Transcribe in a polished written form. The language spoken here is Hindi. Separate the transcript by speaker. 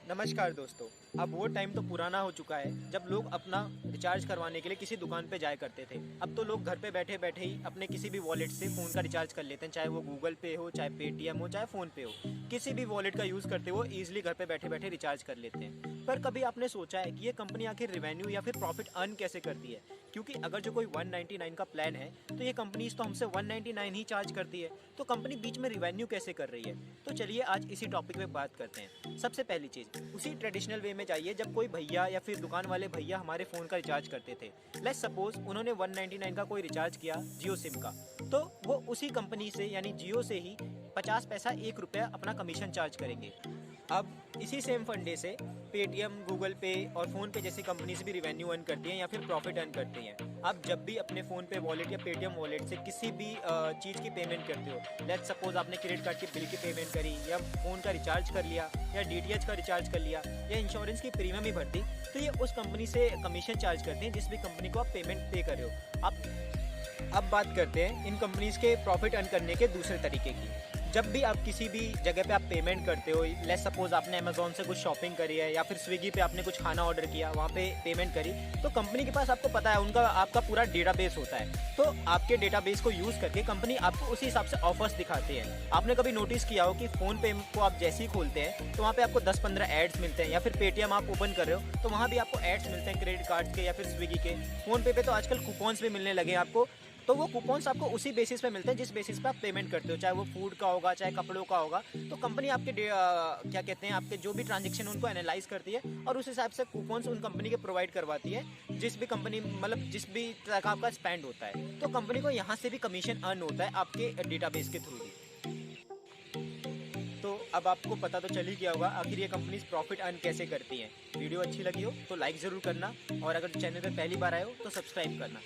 Speaker 1: नमस्कार दोस्तों। अब वो टाइम तो पुराना हो चुका है जब लोग अपना रिचार्ज करवाने के लिए किसी दुकान पे जाया करते थे। अब तो लोग घर पे बैठे बैठे ही अपने किसी भी वॉलेट से फ़ोन का रिचार्ज कर लेते हैं, चाहे वो गूगल पे हो, चाहे पेटीएम हो, चाहे फ़ोन पे हो। किसी भी वॉलेट का यूज़ करते हुए ईजिली घर पे बैठे बैठे रिचार्ज कर लेते हैं। पर कभी आपने सोचा है कि ये कंपनी आखिर रेवेन्यू या फिर प्रॉफिट अर्न कैसे करती है? क्योंकि अगर जो कोई 199 का प्लान है तो ये कंपनीज तो हमसे 199 ही चार्ज करती है, तो कंपनी बीच में रिवेन्यू कैसे कर रही है? तो चलिए आज इसी टॉपिक पे बात करते हैं। सबसे पहली चीज़, उसी ट्रेडिशनल वे में जाइए जब कोई भैया या फिर दुकान वाले भैया हमारे फ़ोन का रिचार्ज करते थे। लेट्स सपोज उन्होंने 199 का कोई रिचार्ज किया जियो सिम का, तो वो उसी कंपनी से यानी जियो से ही 50 पैसा 1 रुपया अपना कमीशन चार्ज करेंगे। अब इसी सेम फंडे से पेटीएम, गूगल पे और फ़ोन पे जैसी कंपनीज भी रिवेन्यू अर्न करती हैं या फिर प्रॉफिट अर्न करती हैं। आप जब भी अपने फ़ोन पे वॉलेट या पेटीएम वॉलेट से किसी भी चीज़ की पेमेंट करते हो, लेट्स सपोज आपने क्रेडिट कार्ड की बिल की पेमेंट करी या फ़ोन का रिचार्ज कर लिया या डीटीएच का रिचार्ज कर लिया या इंश्योरेंस की प्रीमियम ही भर दी, तो ये उस कंपनी से कमीशन चार्ज करते हैं जिस भी कंपनी को आप पेमेंट पे कर रहे हो। अब बात करते हैं इन कंपनीज के प्रॉफिट अर्न करने के दूसरे तरीके की। जब भी आप किसी भी जगह पे आप पेमेंट करते हो, लेट्स सपोज आपने अमेजोन से कुछ शॉपिंग करी है या फिर स्विगी पे आपने कुछ खाना ऑर्डर किया, वहाँ पे पेमेंट करी, तो कंपनी के पास आपको पता है उनका आपका पूरा डेटाबेस होता है। तो आपके डेटाबेस को यूज़ करके कंपनी आपको उसी हिसाब से ऑफर्स दिखाती है। आपने कभी नोटिस किया हो कि फ़ोन पे को आप जैसे ही खोलते हैं तो वहाँ पे आपको 10-15 एड्स मिलते हैं, या फिर पेटीएम आप ओपन कर रहे हो तो वहाँ भी आपको एड्स मिलते हैं क्रेडिट कार्ड्स के या फिर स्विगी के। फ़ोन पे तो आजकल कूपन्स भी मिलने लगे हैं आपको। तो वो कूपन्स आपको उसी बेसिस पे मिलते हैं जिस बेसिस पे आप पेमेंट करते हो, चाहे वो फूड का होगा चाहे कपड़ों का होगा। तो कंपनी आपके क्या कहते हैं, आपके जो भी ट्रांजेक्शन उनको एनालाइज करती है और उस हिसाब से कूपन्स उन कंपनी के प्रोवाइड करवाती है, जिस भी कंपनी मतलब जिस भी तरह का आपका स्पेंड होता है। तो कंपनी को यहाँ से भी कमीशन अर्न होता है आपके डेटाबेस के थ्रू भी। तो अब आपको पता तो चल ही गया होगा आखिर ये कंपनीज प्रॉफिट अर्न कैसे करती हैं। वीडियो अच्छी लगी हो तो लाइक ज़रूर करना, और अगर चैनल पर पहली बार आए हो तो सब्सक्राइब करना।